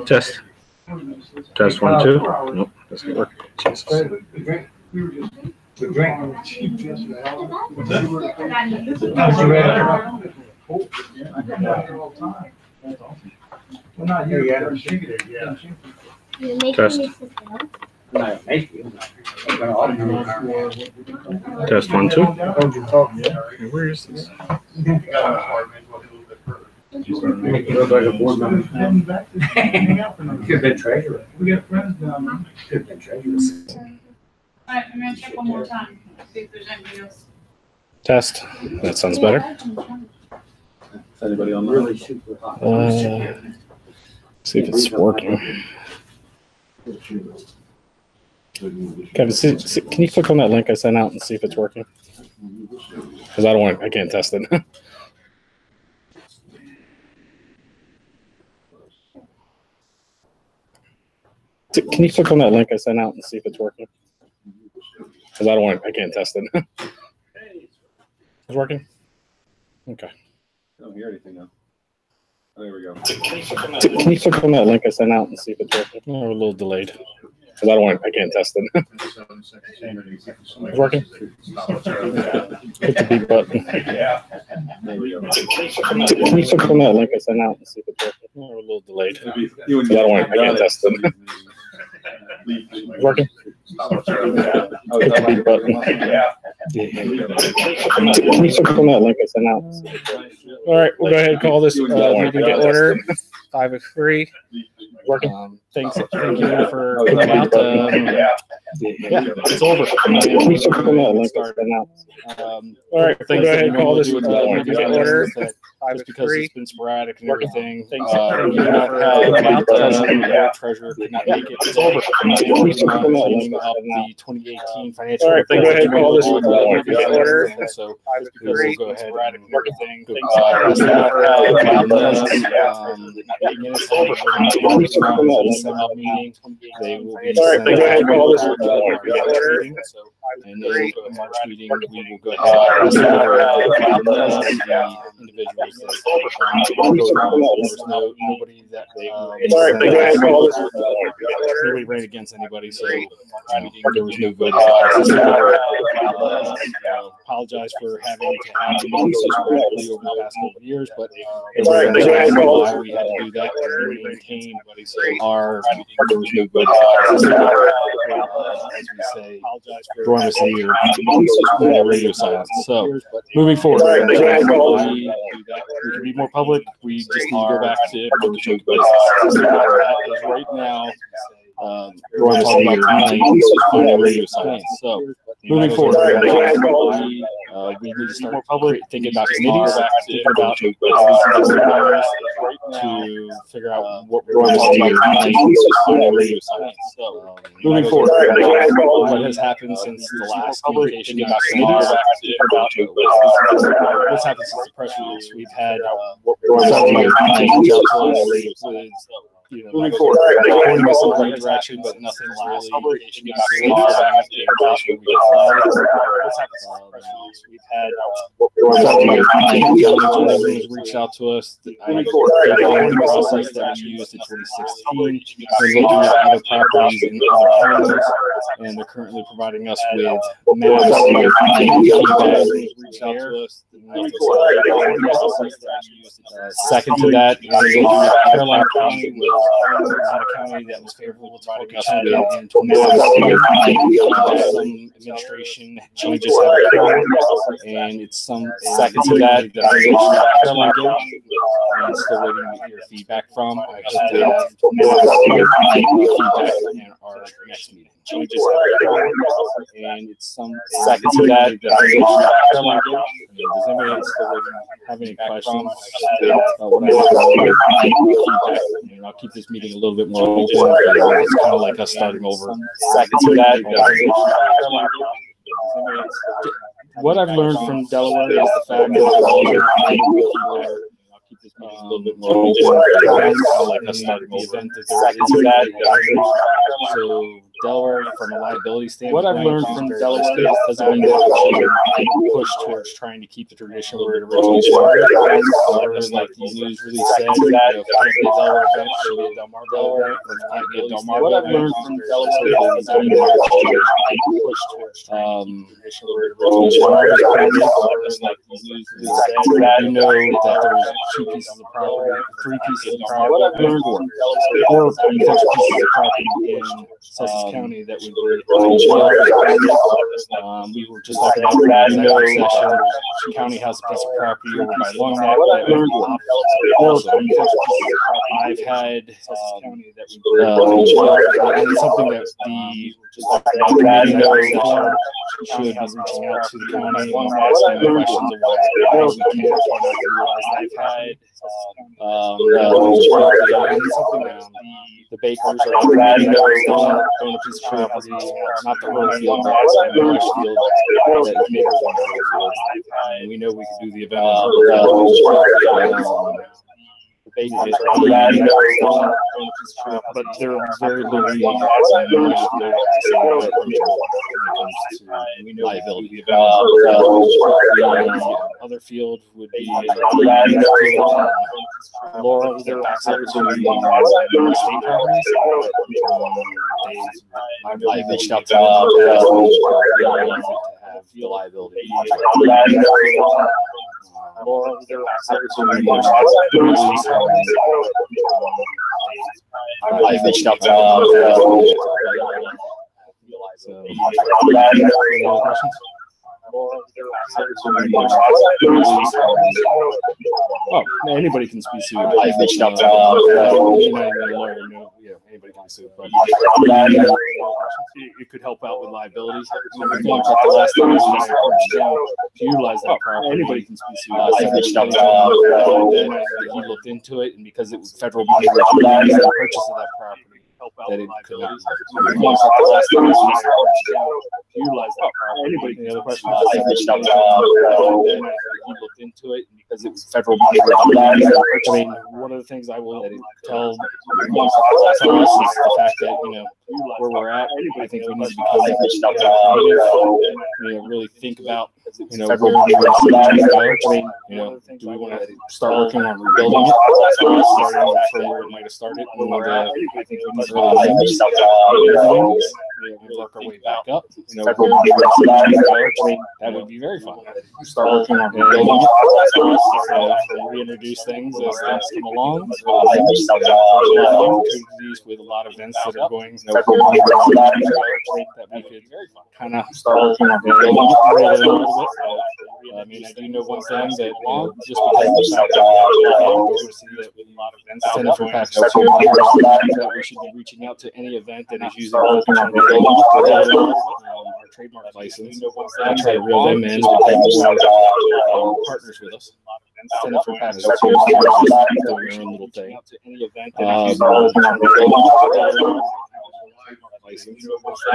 Test. Test 1, 2. Nope, doesn't work. Jesus. Test. Test 1, 2. Where is this? Make you look like a board member. Could have been treasurer. We got friends down there. Could have been treasurer. All right, I'm gonna check one more time, see if there's anybody else. Test. That sounds better. Is anybody on Really super hot. See if it's working. Kevin, can you click on that link I sent out and see if it's working? Because I can't test it. Can you click on that link I sent out and see if it's working? Because I can't test it. It's working? Okay. I don't hear anything now. Oh, there we go. Can you click on that link I sent out and see if it's working? Oh, we're a little delayed. Because I can't test it. It's working? Hit the B button. Can you click on that link I sent out and see if it's working? Oh, we're a little delayed. Because I can't test it. It's working? Hit the B button. Can you click on that link I sent out? All right, we'll go ahead and call this meeting to order. 5:03. Working. Thank you for coming out. Yeah, it's over. Can you click on that link I sent out? All right, we'll go ahead and call this meeting to order. Just because it's been sporadic and everything. Treasurer could not make it. It's over. The 2018 financial. All right, go ahead and call this meeting to order. So we'll go ahead and everything. Meeting. They will be. All right, go ahead and call this meeting to order. And then March meeting, we will go ahead and individuals. There's nobody that nobody ran against anybody, so there was no vote. Apologize for having to have meetings sporadically over the past couple of years, but why we had to do that to maintain our there was no vote. As we say, dormancy or radio silence. So moving forward, we can be more public. We just need to go back to business. That is right now. We're talking about tonight radio silence. So moving forward, we need to start more public, thinking about committees, thinking about to figure out what we're going to do on radio silence. So moving forward, what has happened since the last communication about committees, what's happened since the press release? We've had moving forward, pointing us in the right direction, but nothing's really we've had reach out to us. The process that we used in 2016. We're looking at other properties in other counties, and they're currently providing us with maps. Reach out to us. Second to that, Carolina County was a county that was favorable to Punkin Chunkin in 2016. Some administration changes have occurred, and it's some second to that Carolina County, and still waiting to hear feedback from. I hope to have feedback in our next meeting. Changes have occurred, and it's some second to that Carolina County. Does anybody else have any questions about what I said? I'll keep this meeting a little bit more open. It's kind of like us starting over. Second to that, what I've learned from Delaware is the fact that I'll keep this meeting a little bit more open. It's kind of like us starting over. So Delaware, from a liability standpoint, what I've learned from Delaware doesn't mean that we push towards trying to keep the tradition where it originally started. Just like the news really said, you know, if it can't be a Delaware event, it should be a Delmarva event. Or if it can't be a Delmarva what I've event, learned from Delaware is push towards trying to keep the tradition where it originally started. Just like the news really said, you know that there's two pieces of property, three pieces of property, what I've learned four from pieces of property in Sussex County that would be we were just talking about the executive session. County has a piece of property over by Long Neck that would be also. I've had county that would and it's something that the committee that should be reaching out to the county and asking the questions of why we can't utilize that. I've had the bakers are own a piece of property, not the whole field, but the brush field that is bigger than the whole field. And we know we can do the event but they're very low liability. Other field would be Laurel that backs up to state properties. I've reached out to them to have the liability. I've reached out to anybody can be sued. I've reached out to anybody can be sued, but it could help out with liability. The last time I approached him to utilize that property, anybody can be sued. I've reached out to he looked into it, and because it was federal money was used in the purchase of that property, that it could not. The last time I approached him to utilize that property, anybody can. Any other questions? I've reached out to he looked into it, and because it was federal money was used in the purchase. I mean, one of the things I will tell us is the fact that, you know, where we're at, I think we need to become creative, really think about, where we want to go. Do we want to start working on rebuilding it, starting from where it might have started in I think in the early 90s, and work our way back up. That would be very fun. Start working on rebuilding it, reintroduce things as things come along. Opportunities with a lot of events that are going that we could kind of start working on rebuilding it a little bit. I mean, I do know one thing that just because of the fact that we have a lot of events Center for Pax that we should be reaching out to any event that is using our trademark license. I try to reel them in because partners with us. Center for Pax doing their own little thing. I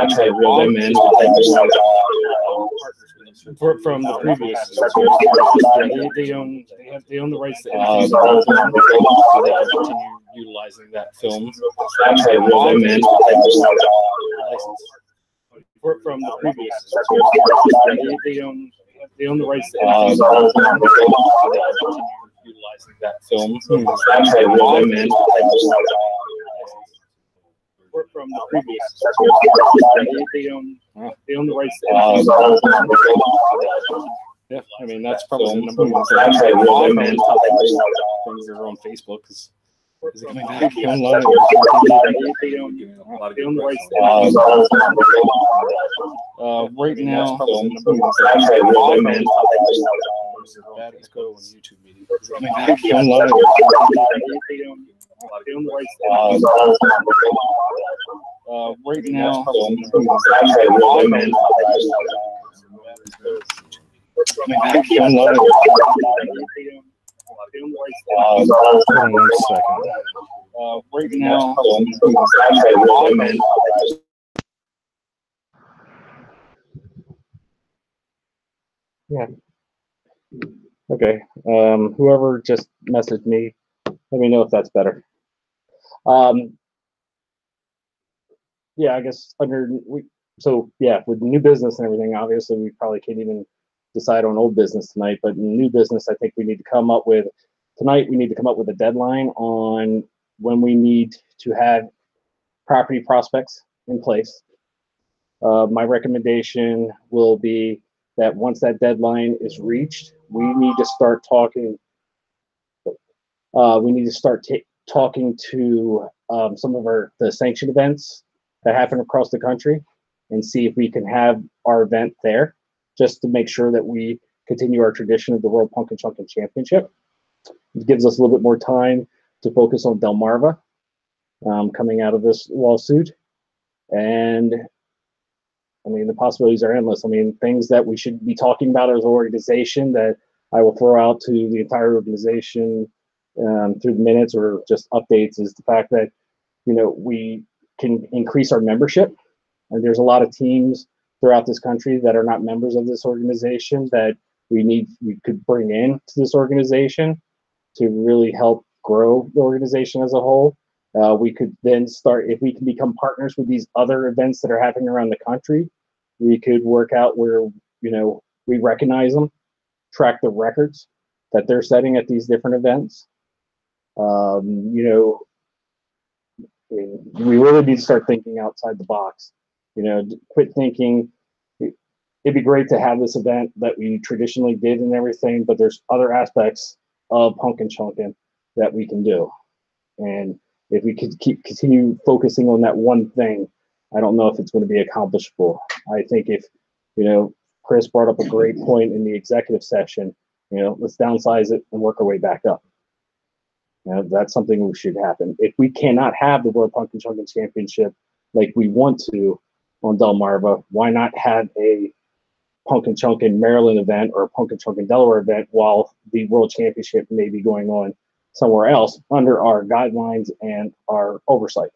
try to reel them in from the previous. They own the rights to anything, so they can continue utilizing that film. I try to reel them in license. From the previous. They own the rights to anything, so they can continue utilizing that film. I try to reel them in from the previous. They own the rights to anything. Yeah, I mean, that's probably the number one thing. I try to reel them in things that are on Facebook. Is it coming back online? They own the rights to right now, I try to reel them in. Let's go on YouTube meeting. Is it coming back online? They own the rights right now, I try to reel them in. Hold on 1 second. Right now, I try to reel them in. Yeah. Okay. Whoever just messaged me, let me know if that's better. yeah, I guess so yeah, with new business and everything, obviously we probably can't even decide on old business tonight, but in new business, I think we need to come up with a deadline on when we need to have property prospects in place. My recommendation will be that once that deadline is reached, we need to start talking. We need to start talking to some of the sanction events that happen across the country and see if we can have our event there, just to make sure that we continue our tradition of the World Punkin Chunkin Championship. It gives us a little bit more time to focus on Delmarva coming out of this lawsuit. And I mean, the possibilities are endless. I mean, things that we should be talking about as an organization that I will throw out to the entire organization through the minutes or just updates is the fact that, we can increase our membership. And there's a lot of teams throughout this country that are not members of this organization that we could bring in to this organization to really help grow the organization as a whole. We could then start, if we can become partners with these other events that are happening around the country, we could work out where, we recognize them, track the records that they're setting at these different events. We really need to start thinking outside the box. Quit thinking it'd be great to have this event that we traditionally did and everything, but there's other aspects of Punkin Chunkin that we can do. And if we could continue focusing on that one thing, I don't know if it's going to be accomplishable. I think if, Chris brought up a great point in the executive session, let's downsize it and work our way back up. That's something we should happen. If we cannot have the World Punkin Chunkin Championship like we want to on Delmarva, why not have a Punkin Chunkin Maryland event or a Punkin Chunkin Delaware event while the World Championship may be going on somewhere else under our guidelines and our oversight?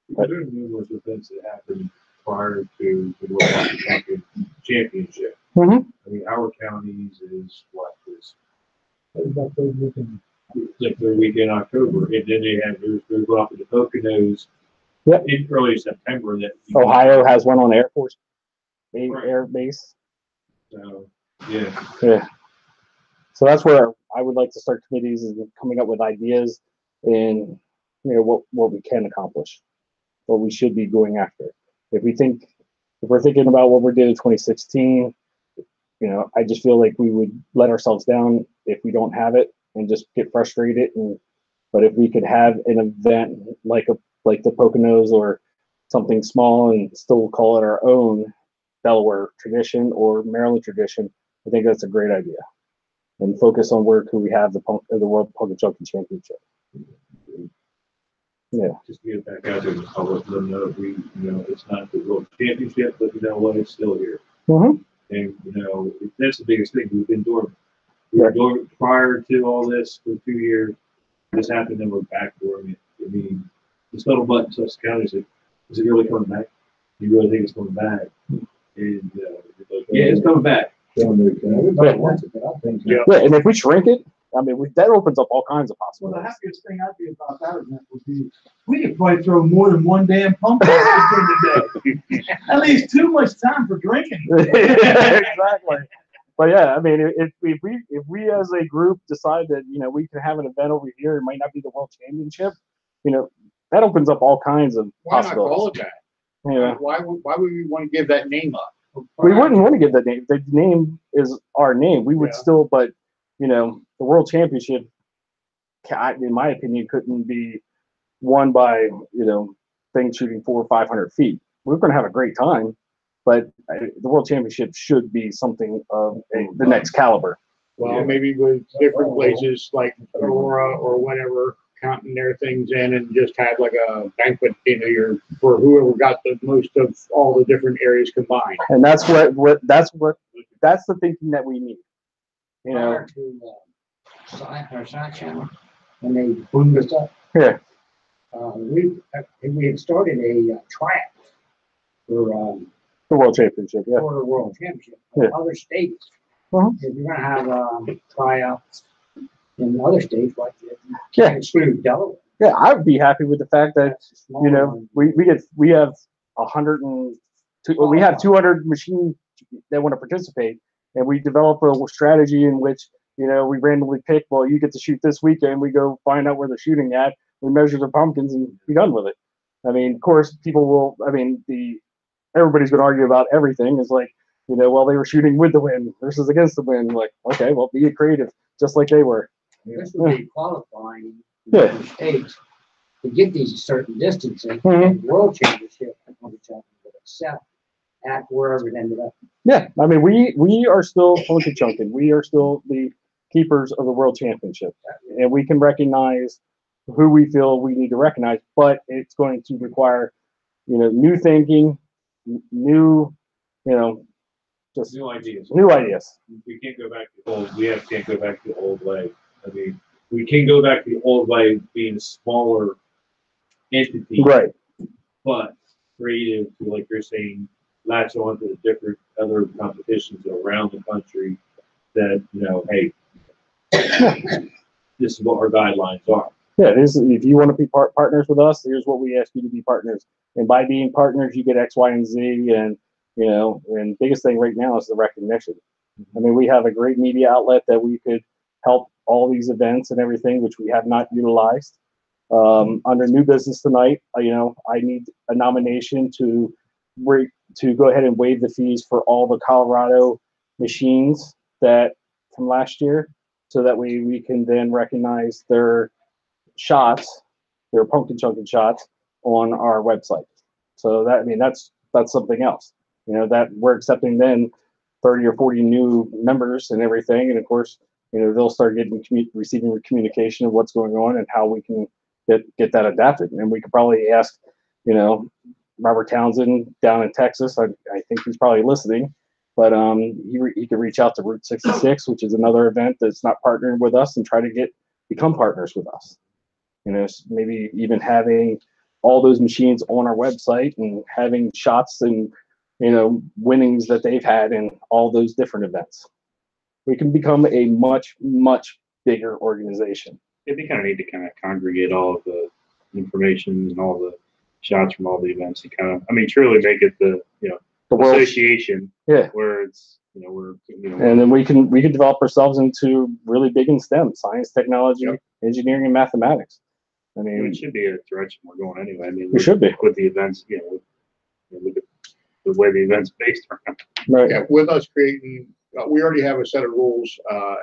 But there are numerous events that happened prior to the World Punkin Chunkin Championship. Mm-hmm. I mean, our counties is what is about third weekend. Like third weekend in October, and then they have theirs go up to the Poconos. Yep. In early September. That Ohio has one on Air Force Air Base. So yeah. So that's where I would like to start committees and coming up with ideas and what we can accomplish, what we should be going after. If we're thinking about what we did in 2016, I just feel like we would let ourselves down if we don't have it and just get frustrated. But if we could have an event like the Poconos or something small and still call it our own Delaware tradition or Maryland tradition, I think that's a great idea. And focus on where could we have the World Punkin Chunkin Championship. Yeah. Just to get back out there to the public, let them know it's not the World Championship, but it's still here. Mm-hmm. And that's the biggest thing. We've been dormant. We were dormant prior to all this for 2 years. This happened, and we're back dormant. I mean, the scuttlebutt in Sussex County is it really coming back? You really think it's coming back? And yeah, it's coming back. Yeah, and if we shrink it, I mean, that opens up all kinds of possibilities. Well, the happiest thing I'd be about that event would be we could probably throw more than one damn pump during the day. That leaves too much time for drinking. Exactly. But yeah, I mean, if we as a group decide that we can have an event over here, it might not be the World Championship, that opens up all kinds of possibilities. Why not call it that? Yeah. Why would we want to give that name up? We wouldn't want to give that name. The name is our name. We would still, but the World Championship, in my opinion, couldn't be won by things shooting 400 or 500 feet. We're going to have a great time, but the World Championship should be something of the next caliber. Well, maybe with different places like Aurora or whatever, counting their things in and just have like a banquet dinner for whoever got the most of all the different areas combined. And that's the thinking that we need. Prior to Side Channel, when they boomed us up, we had started a tryout for the World Championship, for the World Championship. Other states, if you're going to have tryouts in other states, like exclude Delaware. Yeah, I would be happy with the fact that we have 200 machines that want to participate, and we develop a strategy in which we randomly pick. Well, you get to shoot this weekend. We go find out where they're shooting at. We measure their pumpkins and be done with it. I mean, of course, people will. I mean, everybody's going to argue about everything. It's like, well, they were shooting with the wind versus against the wind. Like, okay, well, be creative, just like they were. This would be qualifying Yeah. mistakes to get these a certain distance and world championship and Punkin Chunkin would accept at wherever it ended up. Yeah, I mean, we are still Punkin Chunkin. We are still the keepers of the world championship, and we can recognize who we feel we need to recognize, but it's going to require, new thinking, new, just New ideas. new ideas. We can't go back to the old. Can't go back to the old way. I mean, we can go back to the old way, being a smaller entity, Right. but creative, like you're saying, latch on to the different other competitions around the country. That hey, this is what our guidelines are. Yeah, if you want to be partners with us, here's what we ask you to be partners. And by being partners, you get X, Y, and Z. And, and biggest thing right now is the recognition. I mean, we have a great media outlet that we could help all these events and everything, which we have not utilized. Under new business tonight, I need a nomination to go ahead and waive the fees for all the Colorado machines from last year, so that we can then recognize their shots, their Punkin Chunkin shots on our website. So that's something else. That we're accepting then 30 or 40 new members and everything, and of course, they'll start receiving communication of what's going on and how we can get that adapted. And we could probably ask, Robert Townsend down in Texas. I think he's probably listening, but he could reach out to Route 66, which is another event that's not partnering with us, and try to become partners with us. Maybe even having all those machines on our website and having shots and winnings that they've had in all those different events. We can become a much, much bigger organization. It'd be kind of neat to kind of congregate all of the information and all the shots from all the events and kind of, truly make it the world association. Yeah. Where it's, and then we can develop ourselves into really big in STEM, science, technology, engineering, and mathematics. It should be a direction we're going anyway. We should be with the events, with the way the events based around. Right. Yeah, with us creating, we already have a set of rules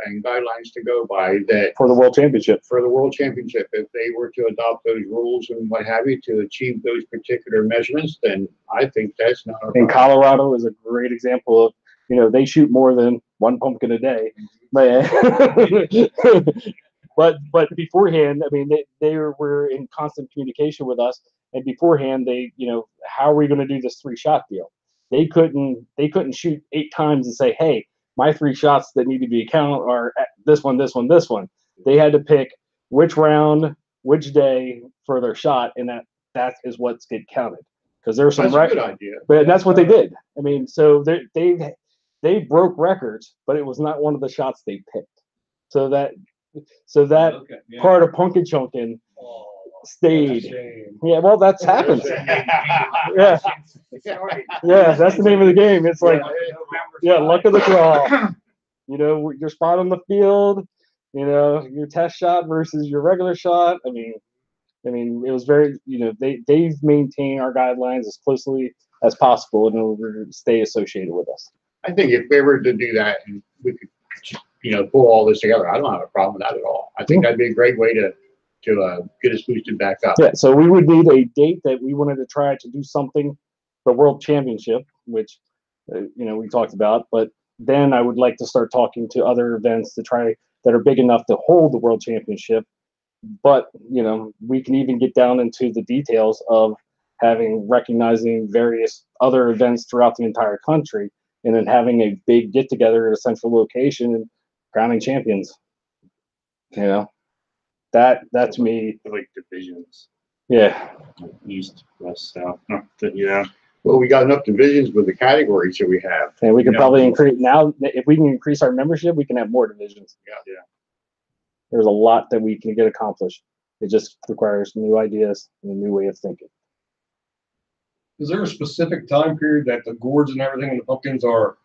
and guidelines to go by that for the World Championship. For the World Championship, if they were to adopt those rules and what have you to achieve those particular measurements, then I think that's not a problem. And Colorado is a great example of, they shoot more than one pumpkin a day. But beforehand, they were in constant communication with us, and beforehand they, how are we going to do this 3-shot deal? They couldn't shoot 8 times and say, hey, my 3 shots that need to be counted are this one, this one, this one. They had to pick which round, which day for their shot, and that is what's get counted. Because there's some that's a good idea. But that's what they did. So they broke records, but it was not one of the shots they picked. So that part of Punkin Chunkin stayed. Yeah, well, that's happened. Yeah, that's the name of the game. It's like, luck of the draw. Your spot on the field. Your test shot versus your regular shot. It was very. They've maintained our guidelines as closely as possible in order to stay associated with us. I think if we were to do that, and we could, pull all this together, I don't have a problem with that at all. I think that'd be a great way to get us boosted back up. Yeah, so we would need a date that we wanted to try to do something for World Championship, which we talked about. But then I would like to start talking to other events that are big enough to hold the World Championship. But we can even get down into the details of recognizing various other events throughout the entire country, and then having a big get together at a central location and crowning champions. That to me, like divisions. Yeah. East, west, south. Well, we got enough divisions with the categories that we have. And we could probably increase now. If we can increase our membership, we can have more divisions. Yeah. There's a lot that we can get accomplished It just requires new ideas and a new way of thinking. Is there a specific time period that the gourds and everything in the pumpkins are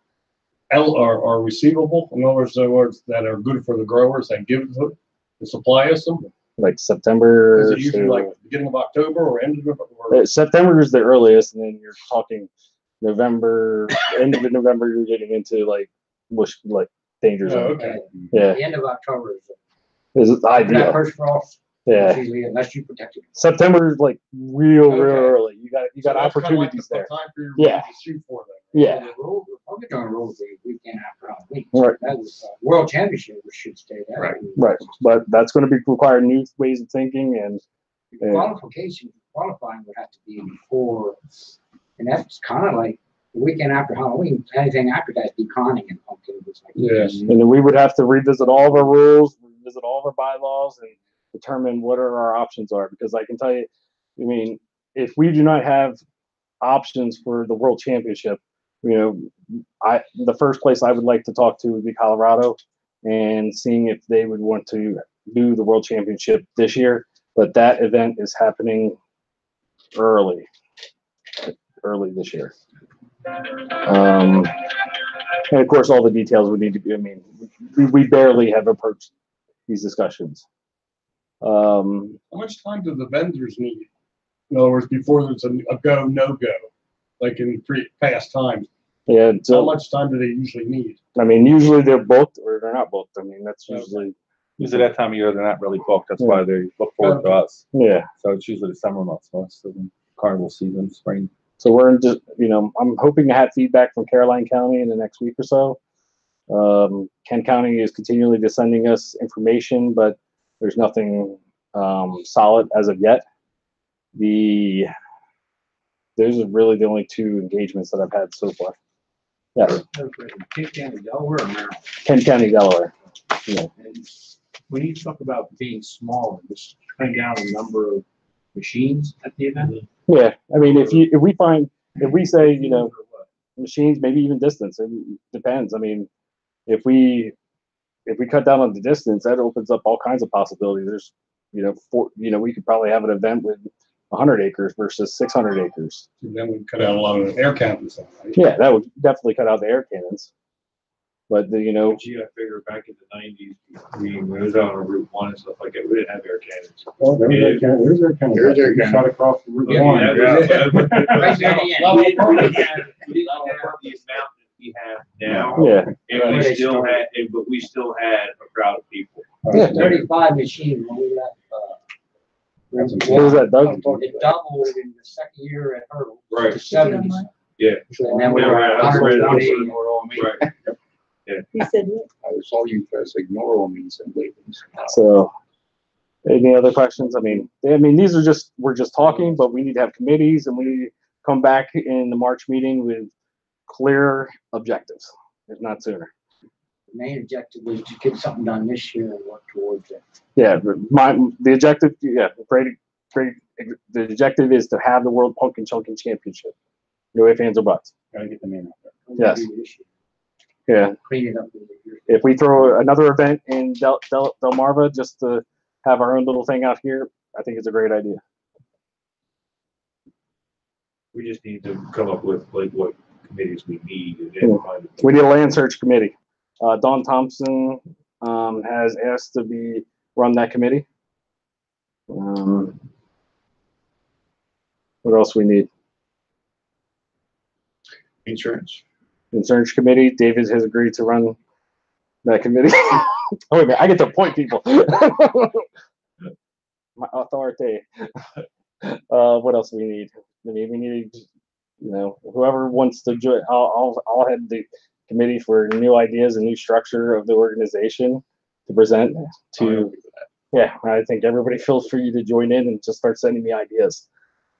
receivable? In other words, that are good for the growers that give to supply us them? Like September. Is it usually to- like beginning of October or end of November? Or, September is the earliest, and then you're talking November, end of November. You're getting into like danger oh, zone. okay. Yeah, The end of October is is that ideal. first frost. Yeah, Usually, unless you protect it. September is like real Okay. early. You got So that's kinda like opportunities the there. time period we Yeah. need to shoot for them. Yeah, The rules, Punkin Chunkin rules the weekend after Halloween. Right. That was World Championship, which should stay there. right. But that's going to be require new ways of thinking, and Qualifying would have to be before, and that's kind of like the weekend after Halloween. Anything after that, be conning and pumpkin. It's like, Yes. and then we would have to revisit all of our rules, revisit all of our bylaws, and determine what our options are. Because I can tell you, I mean, if we do not have options for the World Championship, the first place I would like to talk to would be Colorado, and seeing if they would want to do the World Championship this year. But that event is happening early this year. And of course, all the details would need to be. I mean, we barely have approached these discussions. How much time do the vendors need? In other words, before there's a go, no go, like in past times. Yeah. How So, much time do they usually need? I mean, usually they're booked or they're not booked. I mean, that's usually. Usually that time of year, they're not really booked. That's why they look forward to us. Yeah. So it's usually the summer months, most of the carnival season, spring. So we're just, I'm hoping to have feedback from Caroline County in the next week or so. Kent County is continually just sending us information, but there's nothing solid as of yet. Those are really the only two engagements that I've had so far. Yeah. Kent County, Delaware, or Maryland? Kent County, Delaware. Yeah. And when you talk about being small, just cutting down the number of machines at the event. Yeah. I mean, if we say, machines, maybe even distance, it depends. I mean, if we cut down on the distance, that opens up all kinds of possibilities. There's, we could probably have an event with 100 acres versus 600 acres. And then we cut out a lot of air cannons. Right? Yeah, that would definitely cut out the air cannons. But Gee, I figure back in the 90s, we was out on Route 1 and stuff like that. We didn't have air cannons. Oh, there's air cannons. There's air cannons. There's air cannons. Shot across the Route Yeah, 1. that was it. Right there at the end. We didn't have the amount that we have now. yeah, And we still had a crowd of people. Yeah. 35 machines when we left. what was that, Doug? It doubled in the second year at Hurdle. Right. To 70s. Yeah. And then we were at That's right. 120. Right. He said, what? I saw you guys ignore means and leavings. So, any other questions? I mean, these are we're just talking, but we need to have committees, and we need to come back in the March meeting with clear objectives, if not sooner. The main objective was to get something done this year and work towards it. Yeah, the objective, the objective is to have the World Punkin Chunkin Championship. No ifs, ands, or buts. Gotta get the name out there. Yes. Yeah. Clean it up a little bit. If we throw another event in Delmarva just to have our own little thing out here, I think it's a great idea. We just need to come up with like what committees we need and then find it. We need a land search committee. Don Thompson has asked to run that committee. What else we need? Insurance. Insurance committee. David has agreed to run that committee. Oh, wait a minute, I get to appoint people. My authority. What else we need? I mean, we need, whoever wants to join. I'll head the committee for new ideas and new structure of the organization to present to. Yeah, I think everybody feels free to join in and just start sending me ideas.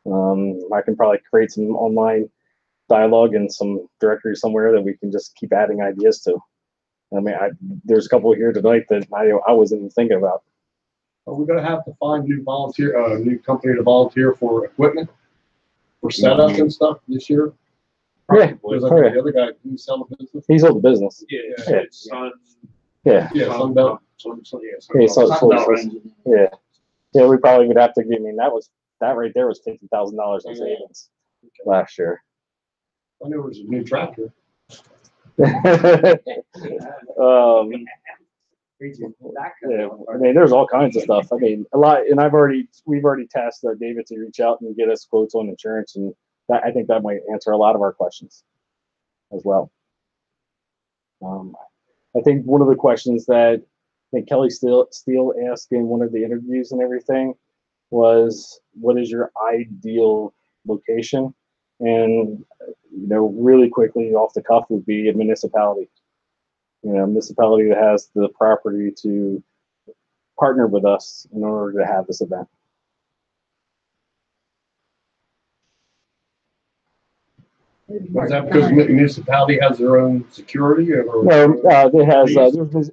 I can probably create some online dialogue and some directory somewhere that we can just keep adding ideas to. I mean, there's a couple here tonight that I wasn't even thinking about. Are we gonna have to find new company to volunteer for equipment, for setup and stuff this year? Yeah. Because I think the other guy, he sell the business. He's on the business. Yeah, Yeah. it's Sun. Yeah. Yeah, Sunbelt. Yeah, so, Sunbelt. yeah. Yeah, we probably would have to. I mean, that right there was $50,000 in savings last year. I knew it was a new tractor. Yeah, I mean, there's all kinds of stuff. I mean, a lot, and we've already tasked David to reach out and get us quotes on insurance, and that, I think that might answer a lot of our questions as well. I think one of the questions that I think Kelly Steele asked in one of the interviews and everything was, what is your ideal location? And, really quickly off the cuff would be a municipality. A municipality that has the property to partner with us in order to have this event. Was that because municipality has their own security, or? No, it has.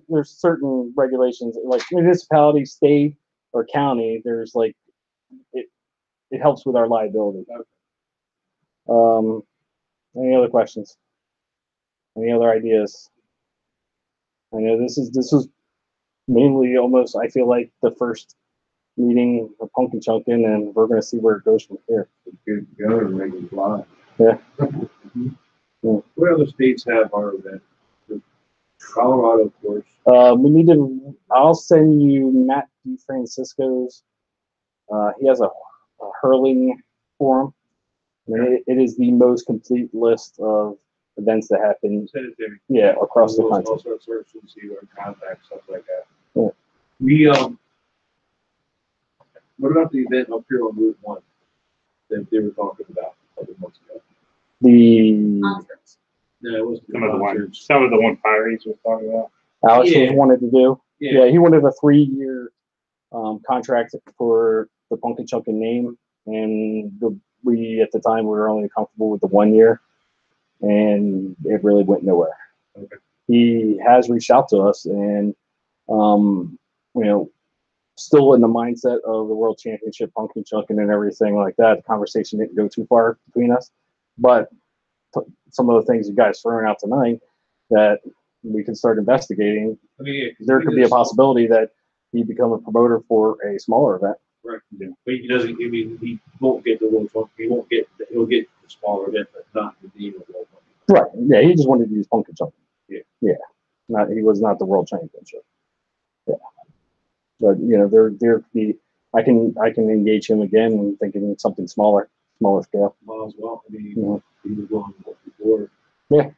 There's certain regulations, like municipality, state, or county. There's like it helps with our liability. Any other questions? Any other ideas? I know this was mainly almost, I feel like, the first meeting of Punkin Chunkin, and we're going to see where it goes from here. Good to go and make it fly. Yeah. What other states have our event? Colorado, of course. I'll send you Matt DeFrancisco's. He has a hurling forum. And it is the most complete list of events that happen. Across the country. Also search and see our contacts, stuff like that. Yeah. We what about the event up here on Route 1 that they were talking about a couple months ago? No, it wasn't some of the one Pirates was talking about. Alex wanted to do. Yeah, he wanted a 3-year contract for the Punkin Chunkin name, and we at the time we were only comfortable with the 1 year, and it really went nowhere. Okay. He has reached out to us, and still in the mindset of the World Championship, Punkin Chunkin, and everything like that. The conversation didn't go too far between us, but some of the things you guys throwing out tonight that we can start investigating. There could be a possibility that he become a promoter for a smaller event. Right. Yeah. But he doesn't. I mean, he won't get the World Championship. He won't get. He'll get the smaller event, but not the World Championship. Right. Yeah. He just wanted to use Punkin Chunkin. Yeah. Yeah. He was not the World Championship. Yeah. But there could be. I can engage him again and thinking something smaller scale. Might as well. I mean, he was willing to work before. Yeah.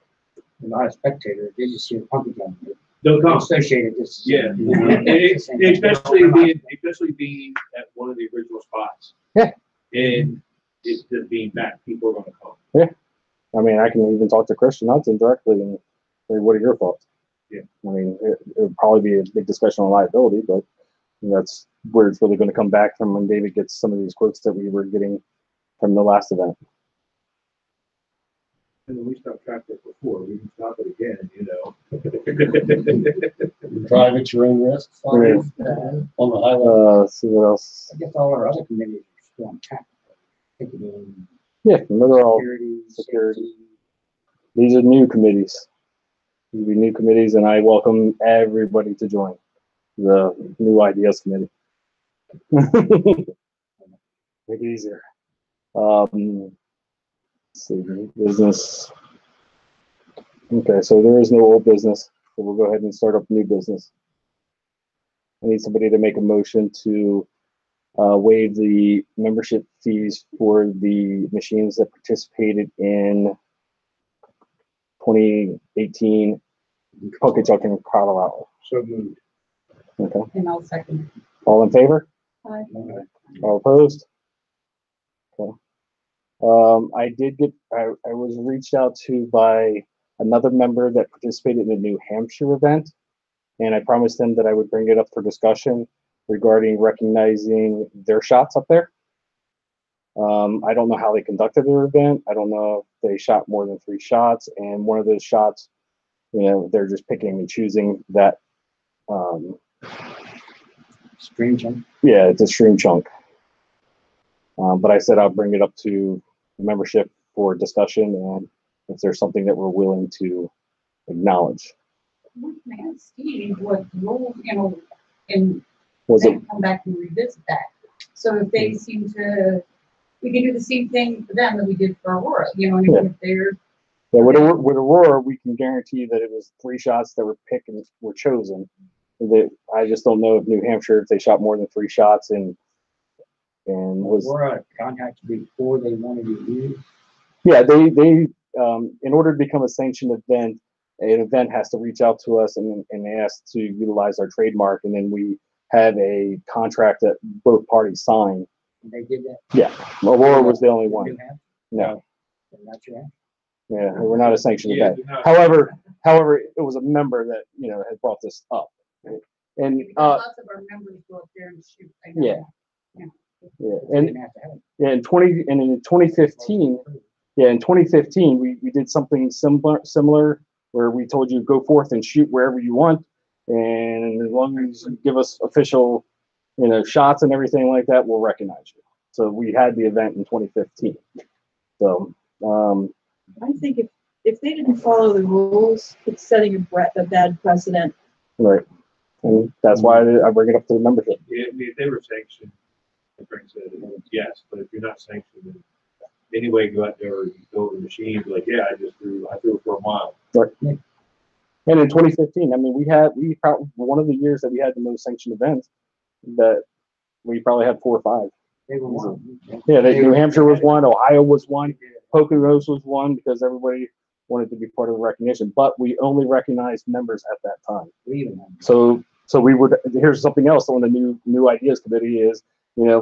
I'm not a spectator. They just hear Punkin Chunkin. Don't come. Associated this. Yeah. Especially being at one of the original spots. Yeah. And it's just being back. People are going to come. Yeah. I mean, I can even talk to Christian Hudson directly and say, what are your thoughts? Yeah. I mean, it would probably be a big discussion on liability, but that's where it's really going to come back from when David gets some of these quotes that we were getting from the last event. And we stopped tracking it before. We can stop it again, Drive at your own risk. On the highway. See what else. I guess all our other committees are still on track. Ticketing, Yeah, they're all security. security. These are new committees. These will be new committees, and I welcome everybody to join the new ideas committee. Make it easier. Let's see, business. Okay, so there is no old business, so we'll go ahead and start up new business. I need somebody to make a motion to waive the membership fees for the machines that participated in 2018 Punkin Chunkin in Colorado. So moved. Okay. And I'll second. All in favor? Aye. All opposed? Okay. I was reached out to by another member that participated in the New Hampshire event, and I promised him that I would bring it up for discussion regarding recognizing their shots up there. I don't know how they conducted their event. I don't know if they shot more than 3 shots, and one of those shots, they're just picking and choosing that. Stream chunk. Yeah, it's a stream chunk. But I said I'll bring it up to the membership for discussion, and if there's something that we're willing to acknowledge. Man, Steve, what role, in Was then it? come back and revisit that. So if they seem to, we can do the same thing for them that we did for Aurora, you know, what I mean, if they're. Yeah, with Aurora, we can guarantee that it was 3 shots that were picked and were chosen. I just don't know if New Hampshire, if they shot more than 3 shots and was. Aurora contacted before they wanted to use. Yeah, they in order to become a sanctioned event, an event has to reach out to us and ask to utilize our trademark, and then we have a contract that both parties sign. And they did that. Yeah, Aurora was the only one. New Hampshire? No. They're not your Hampshire? Yeah, we're not a sanctioned Yeah, event. no. However, it was a member that had brought this up, right? And Because lots of our members go up there and shoot. I know. yeah, They and didn't have to have it. yeah, in 2015, in 2015, we did something similar where we told you go forth and shoot wherever you want, and as long as you give us official, shots and everything like that, we'll recognize you. So we had the event in 2015. So. I think if they didn't follow the rules, it's setting a bad precedent. Right. And that's why I bring it up to the membership. Yeah, if they were sanctioned, like Frank said, yes, but if you're not sanctioned, then anyway, go out there and build a machine, be like, yeah, I threw it for a mile. Right. And in 2015, I mean, we probably one of the years that we had the most sanctioned events, that we probably had 4 or 5. They were one. Yeah, New Hampshire was one, Ohio was one, Poconos was one, because everybody wanted to be part of the recognition, but we only recognized members at that time. So we would. Here's something else on the new ideas committee is,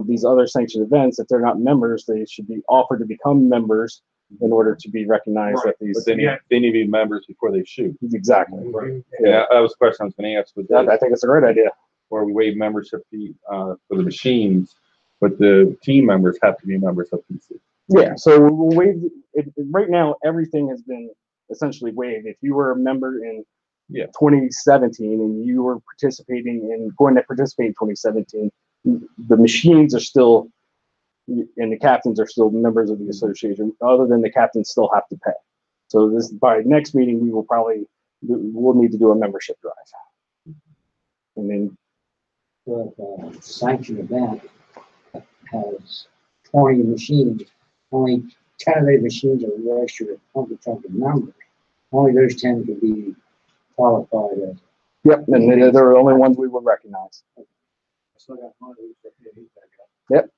these other sanctioned events, if they're not members, they should be offered to become members in order to be recognized at these. But they need to be members before they shoot. Exactly. Right. Yeah, that was a question I was going to ask. With I think it's a great idea. Or we waive membership fee for the machines, but the team members have to be members of PC. Yeah, so we'll waive it. Right now, everything has been essentially waived. If you were a member in 2017 and you were going to participate in 2017, the machines are still, and the captains are still members of the association, other than the captains still have to pay. So by next meeting, we'll need to do a membership drive. And then. Well, sanctioned event has 20 machines. Only 10 of those machines are registered as Punkin Chunkin members. Only those 10 could be qualified as. Yep, and they're the only ones we will recognize. Yep.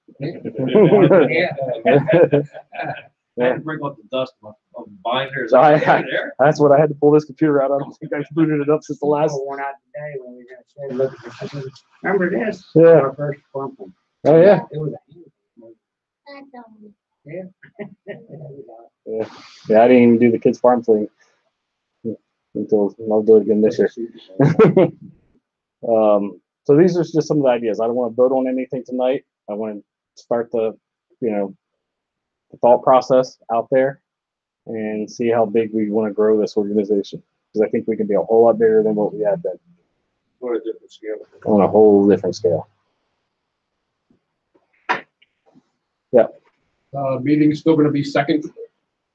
I had to bring up the dust of binders. That's what I had to pull this computer out. I don't think I booted it up since the last. One out today when we were going to say, look at this. I said, remember this? Yeah. Our first Punkin. Oh yeah. It was Yeah. Yeah, I didn't even do the kids' farm fleet until I'll do it again this year. So these are just some of the ideas. I don't want to vote on anything tonight. I want to start the thought process out there and see how big we want to grow this organization. Because I think we can be a whole lot bigger than what we have been. On a different scale. On a whole different scale. Yeah. Meeting's still going to be second.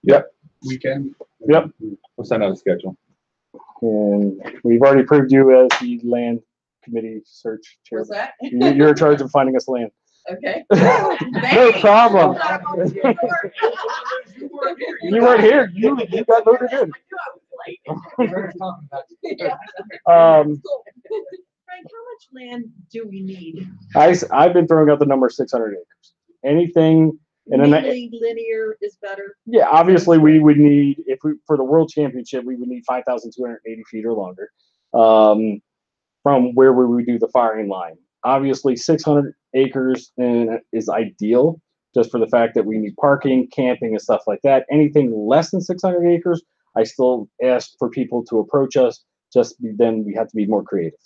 Yep. Weekend. Yep. We'll send out a schedule. And we've already approved you as the land committee search chair. What's that? You're in charge of finding us land. Okay. No problem. You weren't here. You got voted in. Frank, how much land do we need? I've been throwing out the number 600 acres. Anything in Mainly linear is better. Yeah, obviously we would need, for the world championship, we would need 5,280 feet or longer from where we would do the firing line. Obviously 600 acres is ideal, just for the fact that we need parking, camping, and stuff like that. Anything less than 600 acres, I still ask for people to approach us. Then we have to be more creative.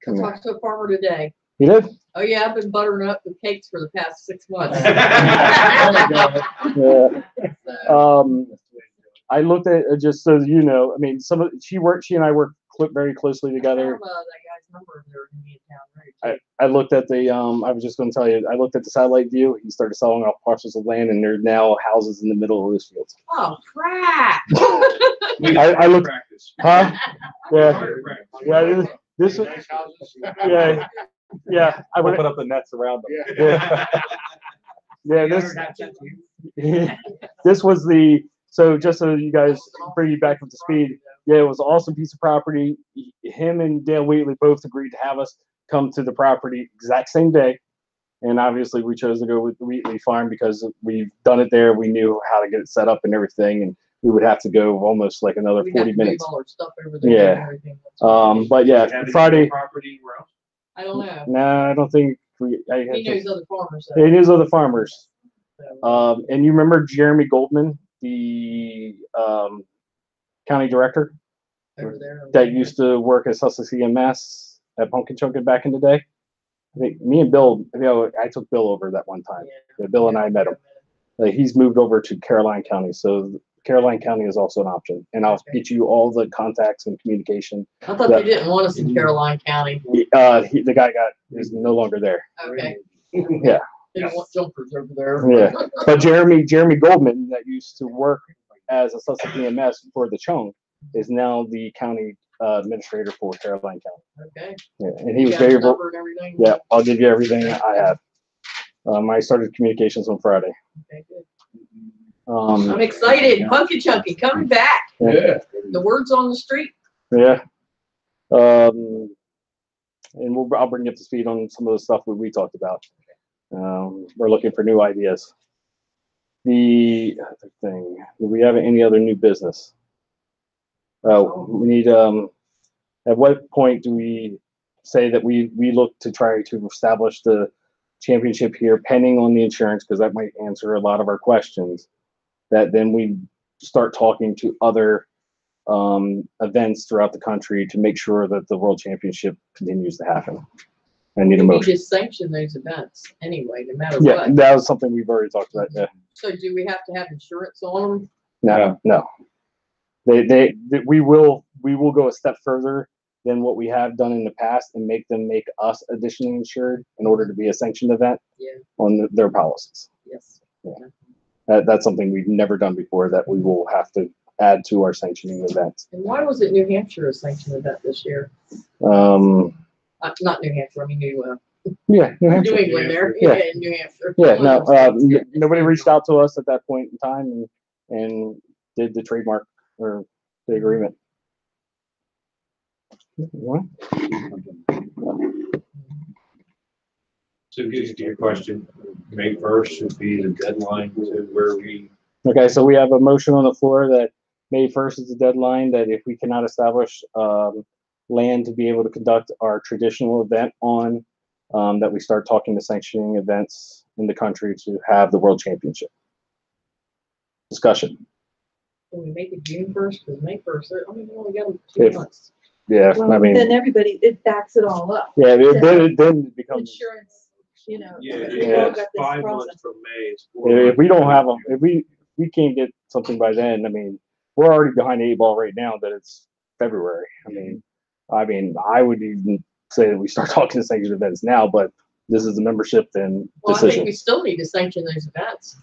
I talked to a farmer today. You did? Oh yeah, I've been buttering up the cakes for the past 6 months. Yeah. I looked at just so you know. I mean, she and I work very closely together. That guy's number there in town, right? I looked at the I was just going to tell you, I looked at the satellite view. He started selling off parcels of land, and there are now houses in the middle of those fields. Oh crap! I looked. Huh? Yeah. Yeah. This is. Yeah. Yeah, I We'll would. put up the nets around them. Yeah. Yeah, this was the, so just so you guys bring you back up to speed. Yeah, it was an awesome piece of property. Him and Dale Wheatley both agreed to have us come to the property exact same day. And obviously we chose to go with the Wheatley farm because we've done it there. We knew how to get it set up and everything. And we would have to go almost like another 40 minutes. All our stuff over there Yeah. and everything. But yeah, Friday. Property where else? I don't know. No, I don't think He knows other farmers. though. He knows other farmers. And you remember Jeremy Goldman, the county director Over there. that used to work at Sussex EMS at Punkin Chunkin back in the day? I think me and Bill, I took Bill over that one time. Yeah, Bill and I met him. He's moved over to Caroline County, so Caroline County is also an option. And I'll get you all the contacts and communication. I thought they didn't want us in Caroline County. The guy is no longer there. Okay. Yeah. They don't want jumpers over there. Yeah. But Jeremy Goldman, that used to work as a Sussex EMS for the Chung, is now the county administrator for Caroline County. Okay. Yeah, and he was very. Number and everything? Yeah, I'll give you everything I have. I started communications on Friday. Okay, good. I'm excited. Punkin Chunkin coming back. Yeah. The word's on the street. Yeah. And I'll bring you up to speed on some of the stuff that we talked about. We're looking for new ideas. The other thing, do we have any other new business? We need, at what point do we say that we look to try to establish the championship here pending on the insurance, because that might answer a lot of our questions, that then we start talking to other events throughout the country to make sure that the world championship continues to happen. I need a We motion. just sanction those events anyway, no matter Yeah, what. that was something we've already talked about. Yeah. So do we have to have insurance on them? No. We will go a step further than what we have done in the past and make them make us additionally insured in order to be a sanctioned event on their policies. Yes. Yeah. That's something we've never done before that we will have to add to our sanctioning events. And why was it New Hampshire a sanctioned event this year? Not New Hampshire, I mean New Hampshire. England there. Yeah. Yeah, New Hampshire. Yeah, no, nobody reached out to us at that point in time and did the trademark or the agreement. What? So getting to your question, May 1st should be the deadline to where we. Okay, so we have a motion on the floor that May 1st is the deadline, that if we cannot establish land to be able to conduct our traditional event on, that we start talking to sanctioning events in the country to have the world championship. Discussion. Can we make it June 1st? Because May 1st, I mean, we only got 2 months. Yeah, Well, I mean. then everybody, it backs it all up. Yeah, then it becomes. Insurance, you know. Yeah, we've all got it's this 5 process. months from May. It's 4 If we months. don't have them, if we can't get something by then, I mean, we're already behind the 8 ball right now that it's February. I mean, I would even say that we start talking to sanctioned events now, but this is the membership and Well, I think decision. we still need to sanction those events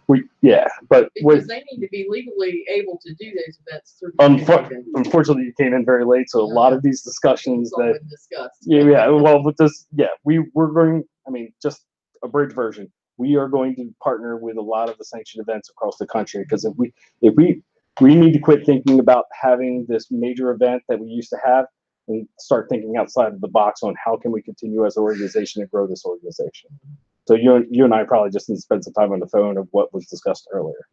But because they need to be legally able to do those events through. the convention. unfortunately, you came in very late, so a lot of these discussions It's all that been discussed. well, with this, we're going. I mean, just a bridge version. We are going to partner with a lot of the sanctioned events across the country, because if we need to quit thinking about having this major event that we used to have and start thinking outside of the box on how can we continue as an organization and grow this organization. So you and I probably just need to spend some time on the phone of what was discussed earlier.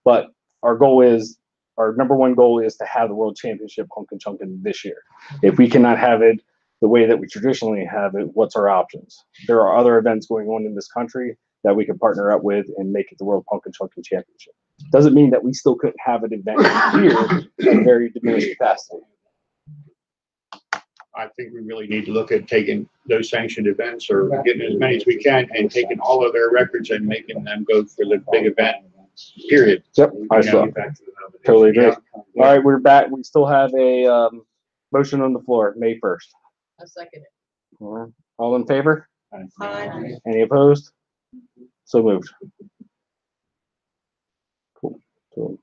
But our number one goal is to have the world championship Punkin Chunkin this year. If we cannot have it the way that we traditionally have it, what's our options? There are other events going on in this country that we can partner up with and make it the World Punkin Chunkin Championship. Doesn't mean that we still couldn't have an event here in a very diminished capacity. I think we really need to look at taking those sanctioned events or getting as many as we can and taking all of their records and making them go for the big event, period. Yep, I saw. Totally agree. All right, we're back. We still have a motion on the floor, May 1st. I second it. All in favor? Aye. Any opposed? So moved. Cool. So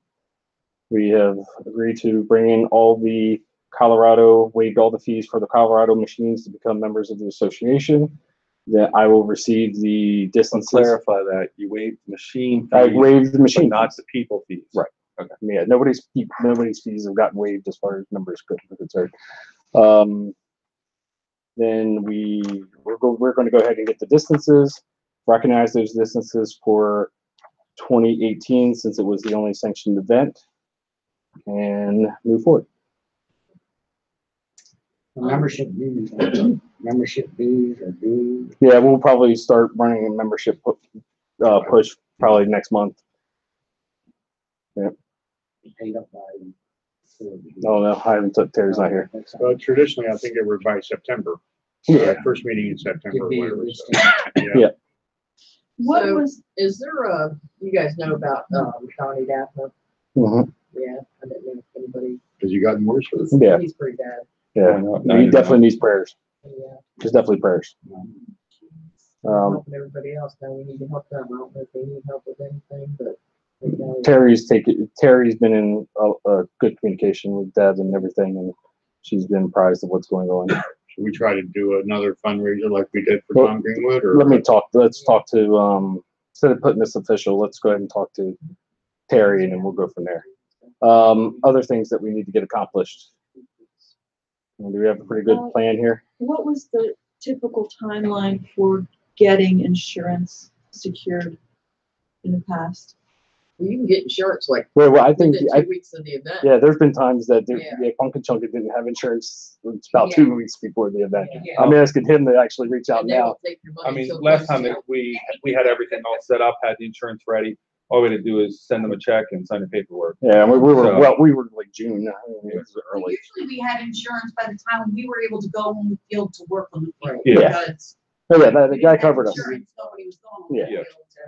we have agreed to bring in waived all the fees for the Colorado machines to become members of the association. that I will receive the distances. Clarify that you waived machine fees. I waived the machine, but not the people fees. Right. Okay. Yeah, nobody's fees have gotten waived as far as numbers are concerned. Then we're going to go ahead and get the distances, recognize those distances for 2018 since it was the only sanctioned event, and move forward. Membership dues, membership dues or dues. Yeah, we'll probably start running a membership push probably next month. Yeah. Paid up by. No, I haven't took Terry's not here. But traditionally, I think it was by September. Yeah. First meeting in September. Or whatever, so, Yeah. What So, was, is there you guys know about Donnie Daphne? Mm-hmm. Yeah, I didn't know if anybody. Has he gotten worse? Yeah. He's pretty bad. Yeah, he definitely needs prayers. Yeah. Just definitely prayers. Helping everybody else now. We need to help them. I don't know if they need help with anything, but. Terry's been in a good communication with Deb and everything, and she's been apprised of what's going on. Should we try to do another fundraiser like we did for Tom Greenwood? Or let's talk to instead of putting this official, let's go ahead and talk to Terry, and then we'll go from there. Other things that we need to get accomplished. Do we have a pretty good plan here? what was the typical timeline for getting insurance secured in the past? Well, you can get insurance like Well, I think within 2 weeks of the event. Yeah, there's been times that Yeah. Punkin Chunkin didn't have insurance. It's about 2 weeks before the event. Yeah. I'm asking him to actually reach out And they now. won't take your money I mean, until last the time month's that we had everything all set up, had the insurance ready. All we had to do is send them a check and sign the paperwork. Yeah, we were So- we were like June. I mean, it was early. Usually we had insurance by the time we were able to go on the field to work on the field. Yeah. Because Oh, yeah, the we guy didn't have covered us. insurance, nobody was going on the Yeah. field to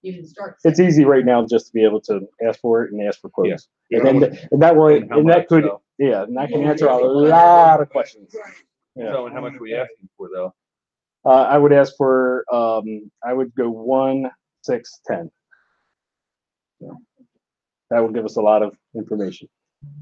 even start. It's easy right now just to be able to ask for it and ask for quotes. Yeah. And then and that way, And how and that much, could, though? yeah, and that can Yeah. answer a lot of questions. Yeah. So, and how much are we asking for though? I would ask for, I would go 1, 6, 10. Yeah. That would give us a lot of information.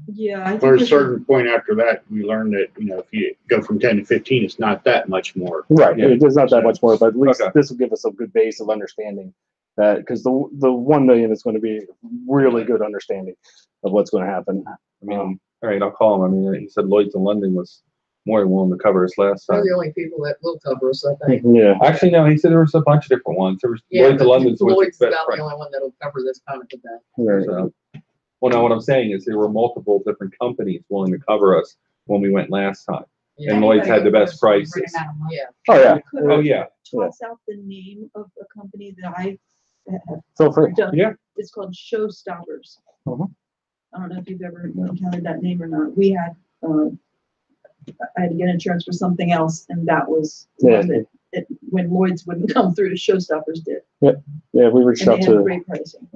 Yeah, I Or think a we certain point after that, we learned that, if you go from 10 to 15, it's not that much more. Right, Yeah. it's not that much more, but at least Okay. this will give us a good base of understanding that, because the 1 million is going to be really good understanding of what's going to happen. I mean, all right, I'll call him. I mean, he said Lloyd's in London was more than willing to cover us last They're time. the only people that will cover us, I think. Yeah, Actually, no, he said there was a bunch of different ones. There was Yeah, Lloyd's but in London's was Lloyd's the about best the price. only one that'll cover this kind of event. right. So, well, no, what I'm saying is there were multiple different companies willing to cover us when we went last time. Yeah. And Lloyd's had the best prices. Yeah. Oh yeah, could Oh, yeah. toss out the name of a company that I have feel free. done. Yeah. It's called Showstoppers. Mhm. I don't know if you've ever encountered that name or not. We had, I had to get insurance for something else, and that was the Yeah. one that when Lloyd's wouldn't come through, Showstoppers did, Yeah, we reached and out they had to, great pricing.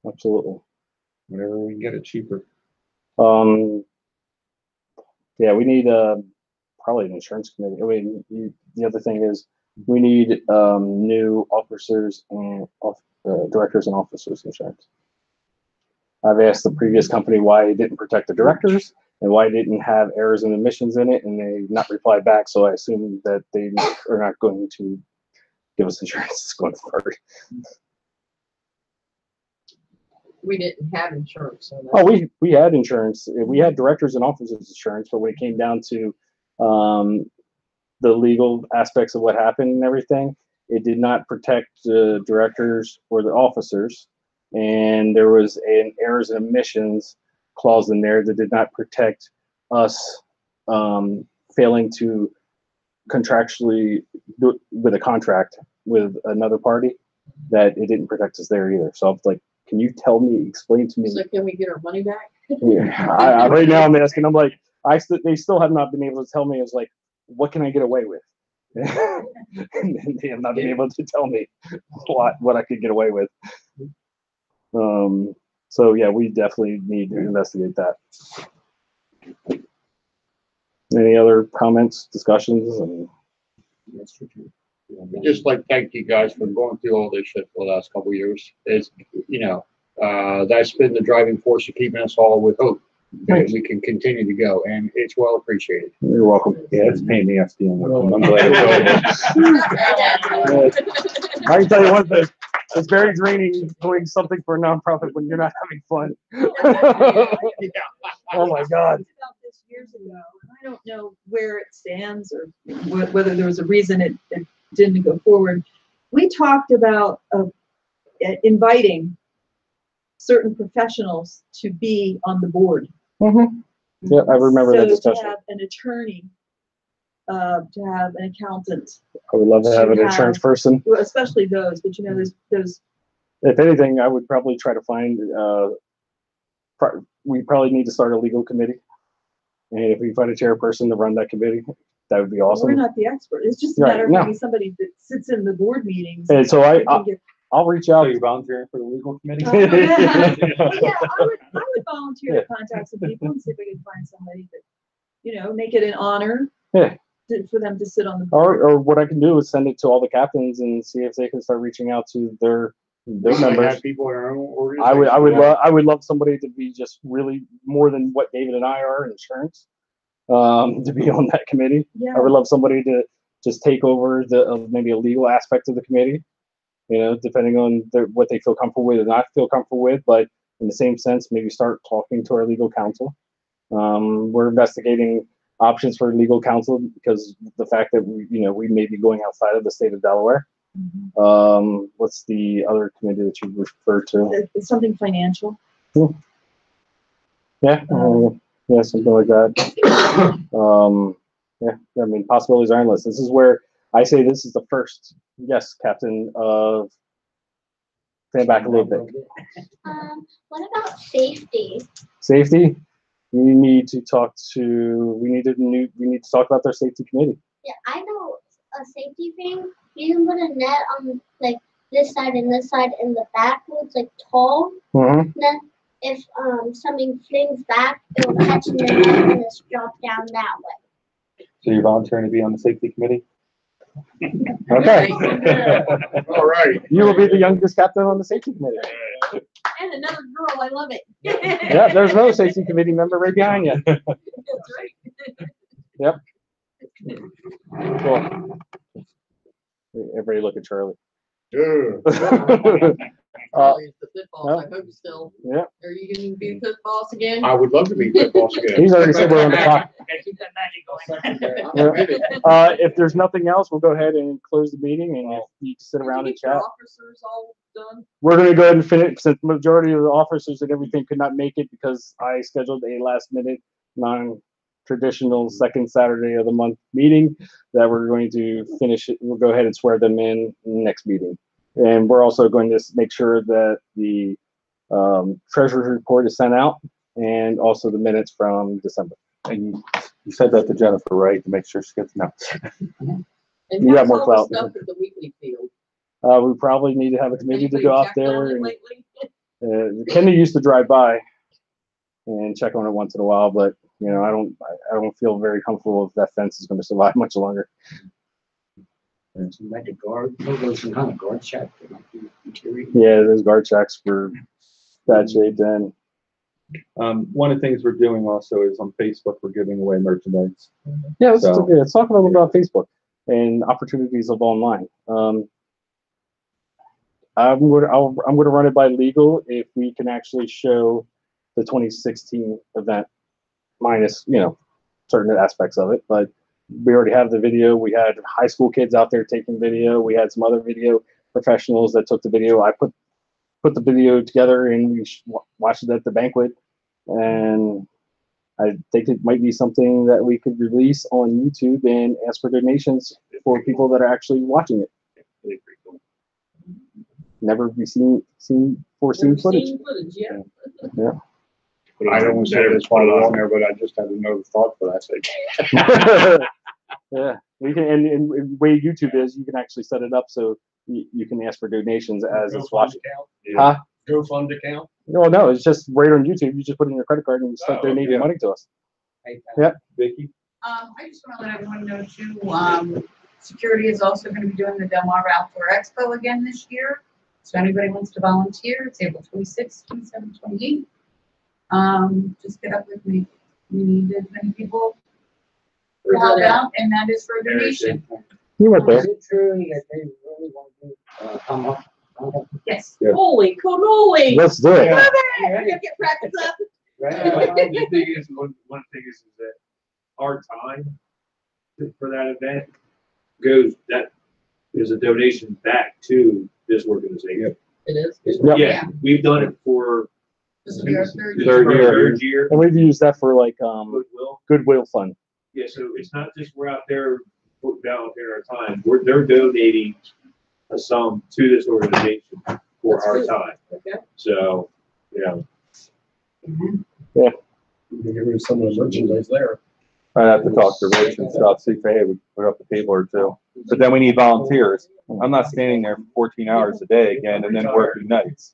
absolutely. Whenever we can get it cheaper. Yeah, we need probably an insurance committee. I mean, the other thing is we need new officers and directors and officers insurance. I've asked the previous company why it didn't protect the directors and why it didn't have errors and omissions in it, and they not replied back. So I assume that they are not going to give us insurance going forward. We didn't have insurance on that. Oh, we had insurance. We had directors and officers insurance, but when it came down to the legal aspects of what happened and everything, it did not protect the directors or the officers. And there was an errors and omissions clause in there that did not protect us failing to contractually do with a contract with another party, that it didn't protect us there either. So I was like, can you explain to me? So can we get our money back? Yeah, right now I'm asking. I'm like, they still have not been able to tell me. I was like, what can I get away with? And they have not been able to tell me what I could get away with. So yeah, we definitely need to investigate that. Any other comments, discussions? And Just like thank you guys for going through all this shit for the last couple of years. It's that's been the driving force of keeping us all with hope. that we can continue to go, and it's well appreciated. You're welcome. Yeah, it's a pain in the ass dealing with them. I'm glad it's over. I can tell you one thing. It's very draining doing something for a nonprofit when you're not having fun. Oh my God. About this years ago, and I don't know where it stands or whether there was a reason it didn't go forward. We talked about inviting certain professionals to be on the board. Mm-hmm. Yeah, I remember that discussion. To have an attorney, to have an accountant. I would love to have an insurance person. Well, especially those, but you know, there's. If anything, I would probably try to find, we probably need to start a legal committee. And if we find a chairperson to run that committee, that would be awesome. We're not the expert. It's just a matter of having somebody that sits in the board meetings. And so I'll reach out. So you're volunteering for the legal committee? Yeah, I would volunteer to contact some people and see if I can find somebody that, you know, make it an honor for them to sit on the board. Or what I can do is send it to all the captains and see if they can start reaching out to their members. People in our own organization. I would love somebody to be just really more than what David and I are in insurance, to be on that committee. Yeah. I would love somebody to just take over maybe a legal aspect of the committee, you know, depending on what they feel comfortable with or not feel comfortable with. But in the same sense, maybe start talking to our legal counsel. We're investigating options for legal counsel because the fact that we may be going outside of the state of Delaware. Mm-hmm. What's the other committee that you referred to? It's something financial. Yeah, yeah, something like that. Yeah, I mean, possibilities are endless. This is where I say this is the first, yes, Captain, of stand back a little bit. What about safety? Safety? We need to talk about their safety committee. Yeah, I know a safety thing. You can put a net on like this side and this side in the back where it's like tall. Mm-hmm. Then if something flings back, it will catch in your net and just drop down that way. So you're volunteering to be on the safety committee? Okay. All right. You will be the youngest captain on the safety committee. And another girl, I love it. Yeah, there's another safety committee member right behind you. That's right. Yep. Cool. Everybody look at Charlie. Charlie's the pit boss. I hope still. Yeah. Are you going to be the pit boss again? I would love to be pit boss again. He's already said we're on the clock. Keep that magic going. Yeah. If there's nothing else, we'll go ahead and close the meeting and you can sit around and chat. Officers all done? We're going to go ahead and finish since the majority of the officers and everything could not make it because I scheduled a last minute non-traditional second Saturday of the month meeting that we're going to finish it. We'll go ahead and swear them in next meeting. And we're also going to make sure that the treasurer's report is sent out and also the minutes from December. And you said that to Jennifer, right? To make sure she gets notes. And You got how's more all clout. the stuff at the weekly field? We probably need to have a committee to Anybody go out checked on there. it And, lately? Kenny used to drive by and check on it once in a while, but you know, I don't feel very comfortable if that fence is going to survive much longer. Like a guard, those kind of guard check. Yeah, those guard checks were bad shape then. One of the things we're doing also is on Facebook, we're giving away merchandise. Yeah, let's talk a little about Facebook and opportunities of online. I'm going to run it by legal if we can actually show the 2016 event minus, you know, certain aspects of it, but we already have the video. We had high school kids out there taking video. We had some other video professionals that took the video. I put the video together and we watched it at the banquet. And I think it might be something that we could release on YouTube and ask for donations for people that are actually watching it. Never seen footage. Yeah. Yeah. But I don't want to say this part on there, but I just had another thought for that sake. Yeah, you can, and the way YouTube is, you can actually set it up so you can ask for donations as it's watching. Huh? GoFund account? No, it's just right on YouTube. You just put in your credit card and you start donating money to us. Yeah, Vicky. I just want to let everyone know too, security is also going to be doing the Del Mar Outdoor Expo again this year. So anybody wants to volunteer, it's April 26th, 27th, 28th. Just get up with me. We need as many people to help out, and that is for a donation. You went there. Is it true that they really want to come up? Yes. Yeah. Holy cannoli! Let's do it. Love it! We're gonna get practice up. The thing is, one thing is that our time for that event goes, that is a donation back to this organization. It is. Yep. Yeah, we've done it for This will be our third this year. is our third year. And we've used that for like Goodwill. Goodwill Fund. Yeah, so it's not just we're out there putting down our time. They're donating a sum to this organization for That's our good. time. Okay. So, you know, Yeah. You can get rid of some of the merchandise there. I have to talk to Rich and stuff, see if, hey, we put up a table or two. But then we need volunteers. I'm not standing there for 14 hours a day again and then working nights.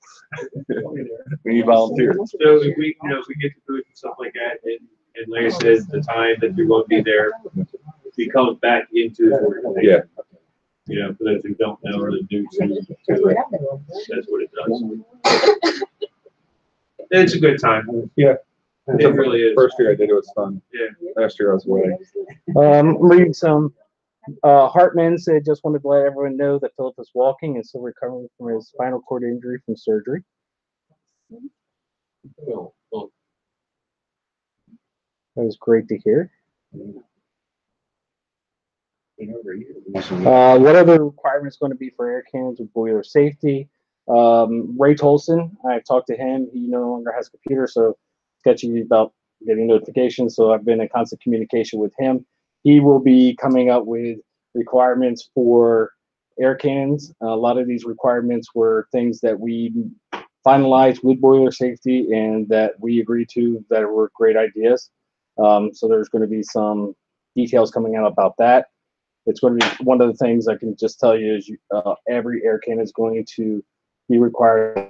We need volunteers. so if we, if we get the food and stuff like that, and like I said, the time that you're going to be there, it comes back into the organization. Yeah. You know, for those who don't know or the new to it, that's what it does. It's a good time. Yeah. It really is. First year I did, it was fun. Yeah. Last year I was away. Reading some. Hartman said, just wanted to let everyone know that Philip is walking and still recovering from his spinal cord injury from surgery. That was great to hear. What are the requirements going to be for air cannons with boiler safety? Ray Tolson, I've talked to him. He no longer has a computer, so sketchy about getting notifications. So I've been in constant communication with him. He will be coming up with requirements for air cannons. A lot of these requirements were things that we finalized with boiler safety and that we agreed to that were great ideas. So there's going to be some details coming out about that. It's going to be one of the things I can just tell you is every air cannon is going to be required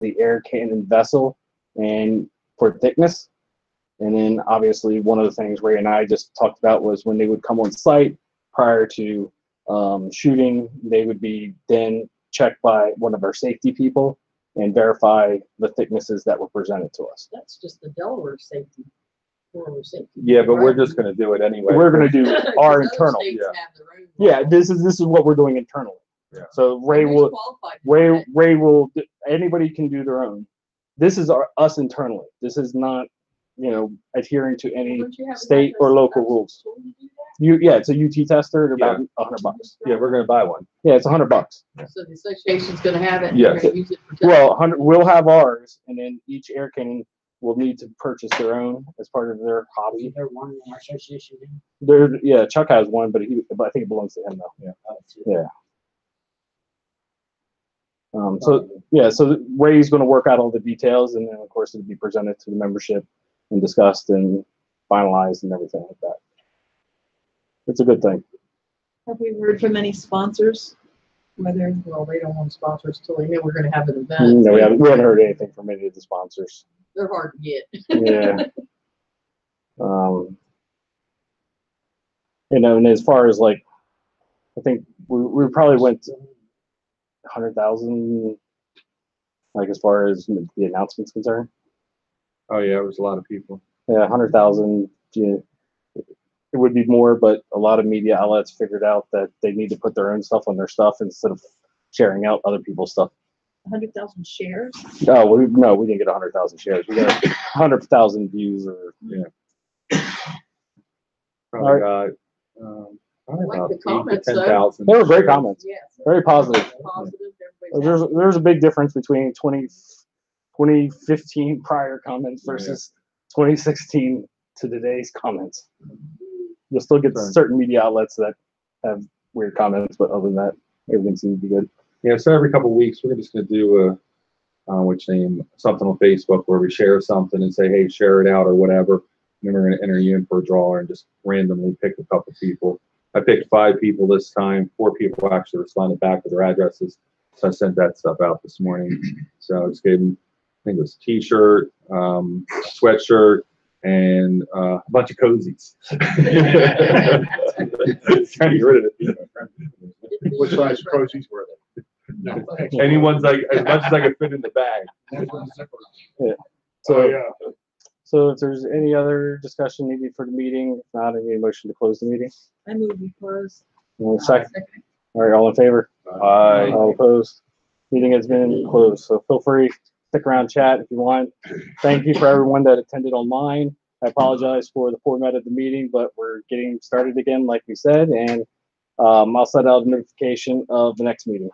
the air cannon vessel and for thickness. And then obviously one of the things Ray and I just talked about was when they would come on site prior to shooting, they would be then checked by one of our safety people and verify the thicknesses that were presented to us. That's just the Delaware safety. Yeah, but we're just gonna do it anyway. We're gonna do our Other internal. states Yeah. have their own Yeah, laws. this is what we're doing internally. Yeah. So Ray And who's will qualified to do that? Ray will anybody can do their own. This is us internally. This is not adhering to any Don't you have a state or license local to rules. school to do that? It's a UT tester. They're about $100. Yeah, we're gonna buy one. Yeah, it's $100. So the association's gonna have it, and Yes. you're gonna use it for testing? Well, 100. We'll have ours, and then each air cannon will need to purchase their own as part of their hobby. Is there one in our association? Chuck has one, but I think it belongs to him though. Yeah. So Ray's going to work out all the details, and then of course it'll be presented to the membership and discussed and finalized and everything like that. It's a good thing. Have we heard from any sponsors? Well, they don't want sponsors till they know we're gonna have an event. No, we haven't heard anything from any of the sponsors. They're hard to get. Yeah. And as far as I think we probably went 100,000, as far as the announcements concerned. Oh yeah, it was a lot of people. Yeah, 100,000. It would be more, but a lot of media outlets figured out that they need to put their own stuff on their stuff instead of sharing out other people's stuff. 100,000 shares? No, we didn't get 100,000 shares. We got 100,000 views, or Probably got I like about the 8,000 to comments, though. 10,000. They were great comments. Yes. Very positive. Positive. Everybody's There's a big difference between 2015 prior comments versus 2016 to today's comments. You'll still get certain media outlets that have weird comments, but other than that, everything seems to be good. Yeah, so every couple of weeks we're just gonna do something on Facebook where we share something and say, hey, share it out or whatever. And then we're gonna enter you in for a draw and just randomly pick a couple people. I picked 5 people this time. 4 people actually responded back with their addresses. So I sent that stuff out this morning. So I just gave them, I think it was a t-shirt, sweatshirt, and a bunch of cozies. Trying to get rid of it. What size proceeds were they? No, thanks. Any ones like as much as I could fit in the bag. Yeah. So, So if there's any other discussion needed for the meeting, if not, I need a motion to close the meeting. I move we close. Second. All right, all in favor? Aye. All opposed? Meeting has been closed, so feel free, stick around, chat if you want. Thank you for everyone that attended online. I apologize for the format of the meeting, but we're getting started again, like we said, and I'll send out a notification of the next meeting.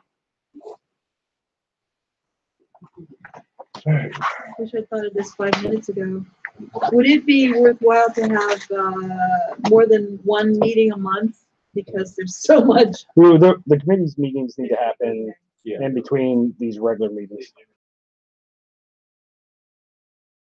Wish I thought of this 5 minutes ago. Would it be worthwhile to have more than one meeting a month? Because there's so much. The committee's meetings need to happen in between these regular meetings.